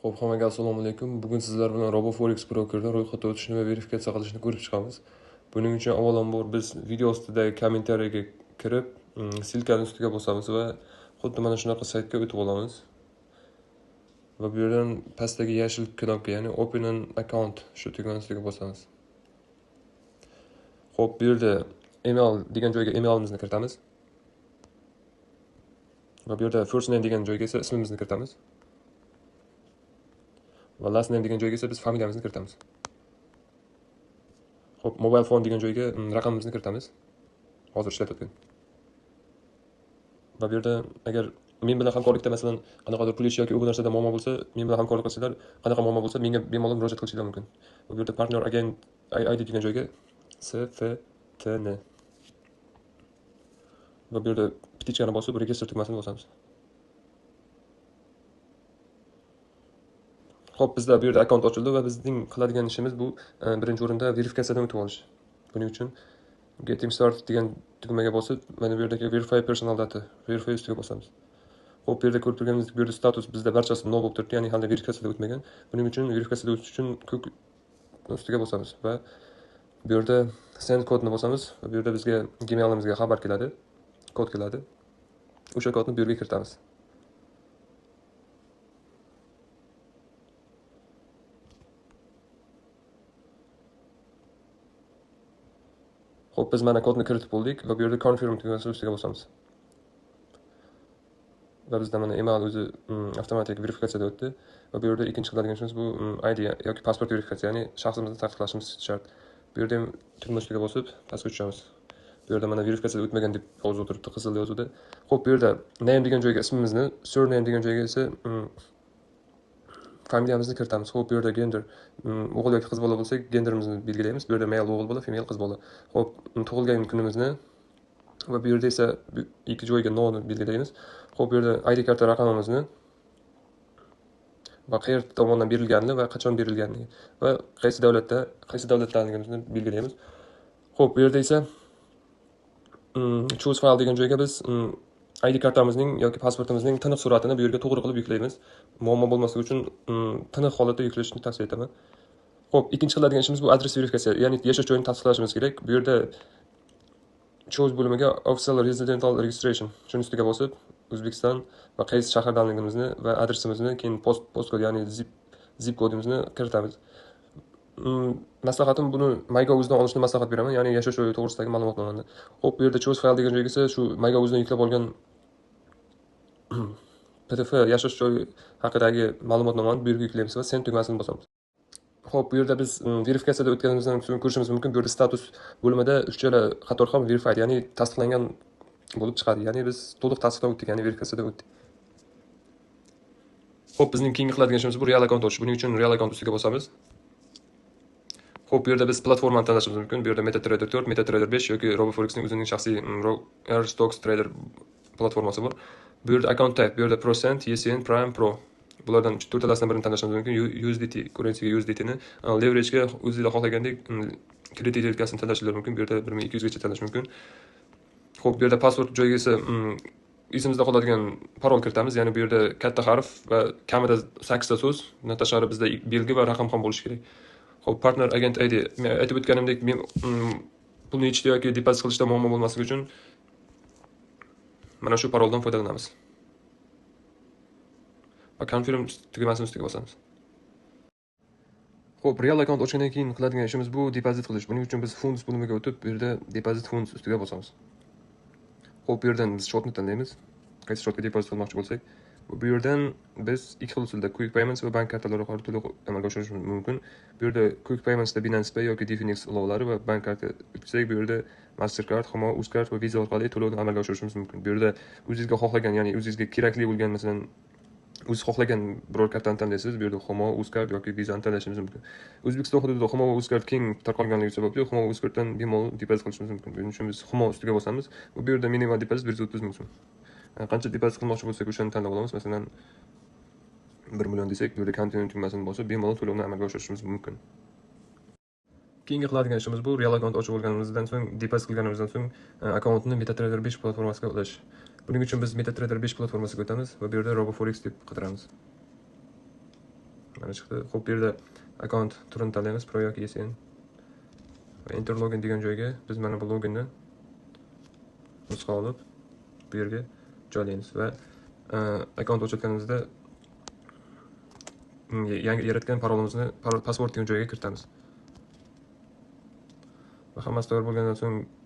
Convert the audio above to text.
Xo'p, hammaga assalomu alaykum. Bugun sizlar bilan RoboForex brokerdan ro'yxatga o'tishni va verifikatsiya qilishni ko'rib chiqamiz. Buning uchun avvalambor biz video ostidagi kommentariyaga kirib, silkani ustiga bosamiz va xuddi mana shunaqa saytga o'tib olamiz. Va bu yerdan pastdagi yashil knopka, ya'ni Open an account shu tugmani ustiga bosamiz. Xo'p, bu yerda email degan joyga emailimizni kiritamiz. Va bu yerda first name degan joyga esa ismimizni kiritamiz. Va last name degan joyga esa biz familiyamizni kiritamiz. Xo'p, mobile phone degan joyga raqamimizni kiritamiz. Hozir ishlatayotgan. Va bu yerda agar men bilan hamkorlikda masalan qanaqadir pul ish yoki u narsada muammo bo'lsa, men bilan hamkorlik qilsanglar, qanaqa muammo bo'lsa, menga bemalol murojaat qilishingiz mumkin. Va bu yerda partner agent ID degan joyga SFTN. Va bu yerda ptichkani bosib, register tugmasini bosamiz. Xo'p, bizda bu yerda akkaunt ochildi va bizning qiladigan ishimiz bu birinchi o'rinda verifikatsiyadan o'tib olish. Buning uchun Getting Started degan tugmaga bosib, mana bu yerdagi Verify Personal Data, Verify ustiga bosamiz. Xo'p, bu yerda ko'rib turganingizdek, bu yerda status bizda barchasi no bo'lib turibdi, ya'ni hali verifikatsiyadan o'tmagan. Buning uchun verifikatsiyadan o'tish uchun ko'k ustiga bosamiz va bu yerda send kodni bosamiz va bu yerda bizga Gmailimizga xabar keladi, kod keladi. O'sha kodni bu yerga kiritamiz. Xo'p, biz mana kodni kiritib bo'ldik va bu yerda confirm tugmasi ustiga bosamiz. Va bizda mana email o'zi avtomatik verifikatsiyadan o'tdi va bu yerda ikkinchi qiladigan ishimiz bu ID yoki pasport verifikatsiya, ya'ni shaxsimizni tasdiqlashimiz shart. Bu yerda ham tugma ustiga bosib pastga tushamiz. Bu yerda mana verifikatsiyadan o'tmagan deb yozib turibdi, qizil yozuvda. Xo'p, bu yerda name degan joyga ismimizni, surname degan joyga esa familiyamizni kiritamiz. Xo'p, bu yerda gender o'g'il yoki qiz bola bo'lsa, genderimizni belgilaymiz. Bu yerda male o'g'il bola, female qiz bola. Xo'p, tug'ilgan kunimizni va bu yerda esa ikki joyga noni belgilaymiz. Xo'p, bu yerda ID karta raqamimizni va qayerda tomonidan berilganini va qachon berilganini va qaysi davlatlarimizni belgilaymiz. Xo'p, bu yerda esa choose file degan joyga biz ID kartamizning yoki pasportimizning tiniq suratini bu yerga to'g'ri qilib yuklaymiz. Muammo bo'lmasligi uchun tiniq holatda yuklashni tavsiya etaman. Xo'p, ikkinchi qiladigan ishimiz bu adres verifikatsiya, ya'ni yashash joyini tasdiqlashimiz kerak. Bu yerda choose bo'limiga official residential registration shuni ustiga bosib, O'zbekiston va qaysi shahardanligimizni va adresimizni, keyin postkod, ya'ni zip kodimizni kiritamiz. Maslahatim buni MyGov'dan olishni maslahat beraman, ya'ni yashash joyi to'g'risidagi ma'lumotnomani. Xo'p, bu yerda choose file degan joyga esa shu MyGov'dan yuklab olgan PDF yashash joyi haqidagi ma'lumotnomani bu yerga yuklaymiz va send tugmasini bosamiz. Xo'p, bu yerda biz verifikatsiyada o'tganimizdan so'ng ko'rishimiz mumkin. Bu yerda status bo'limida uchala qator ham verified, ya'ni tasdiqlangan bo'lib chiqadi. Ya'ni biz to'liq tasdiqdan o'tdik, ya'ni verifikatsiyadan o'tdik. Xo'p, bizning keyingi qiladigan ishimiz bu real account ochish. Buning uchun real account ustiga bosamiz. Xo'p, bu yerda biz platformani tanlashimiz mumkin. Bu yerda MetaTrader 4, MetaTrader 5 yoki RoboForexning o'zining shaxsiy Stocks Trader platformasi bor. Bu yerda account type, bu yerda Procent, ECN, Prime, Pro. Bulardan to'rtalasidan birini tanlashingiz mumkin. USDT, currencyga USDT ni, leverage ga o'zingizlar xohlagandek kredit yetkazishni tanlashingiz mumkin. Bu yerda 1200 gacha tanlash mumkin. Xo'p, bu yerda password joyiga esa esimizda qoladigan parol kiritamiz. Ya'ni bu yerda katta harf va kamida 8 ta so'z, bundan tashqari bizda belgi va raqam ham bo'lishi kerak. Xo'p, partner agent ID. Men aytib o'tganimdek, men pulni yechishda yoki depozit qilishda muammo bo'lmasligi uchun mana shu paroldan foydalanamiz. Va confirm tugmasini ustiga bosamiz. Xo'p, real account ochgandan keyin qiladigan ishimiz bu depozit qilish. Buning uchun biz funds bo'limiga o'tib, bu yerda deposit funds ustiga bosamiz. Xo'p, bu yerdan biz shotni tanlaymiz. Qaysi shotga depozit qilmoqchi bo'lsak, bu yerdan biz ikki xil usulda Quick Payments va bank kartalari orqali to'lov amalga oshirishimiz mumkin. Bu yerda Quick Payments da Binance Pay yoki Definex ilovalari va bank karta o'tkazsak, bu yerda Mastercard, Humo, Uzcard va Visa orqali to'lovni amalga oshirishimiz mumkin. Bu yerda o'zingizga xohlagan, ya'ni o'zingizga kerakli bo'lgan, masalan, o'z xohlagan biror kartani tanlaysiz. Bu yerda Humo, Uzcard yoki Visani tanlashingiz mumkin. O'zbekiston hududida Humo va Uzcard keng tarqalganligi sababli Humo va Uzcarddan bemalol depozit qilishimiz mumkin. Buning uchun biz Humo ustiga bosamiz. Bu yerda minimal depozit 130 ming so'm. Qancha depozit qilmoqchi bo'lsak, o'shani tanlab olamiz. Masalan, 1 million desak, bu yerda continue tugmasini bosib, bemalol to'lovni amalga oshirishimiz mumkin. Keyingi qiladigan ishimiz bu real account ochib olganimizdan so'ng, depozit qilganimizdan so'ng akkauntni MetaTrader 5 platformasiga ulash. Buning uchun biz MetaTrader 5 platformasiga o'tamiz va bu yerda RoboForex deb qidiramiz. mana chiqdi. Xo'p, bu yerda account turini tanlaymiz, pro yoki SN. Va enter login degan joyga biz mana bu loginni nusxa olib bu yerga joylaymiz va account ochayotganimizda yangi yaratgan parolimizni password degan joyga kiritamiz. Va hammasi tayyor bo'lgandan so'ng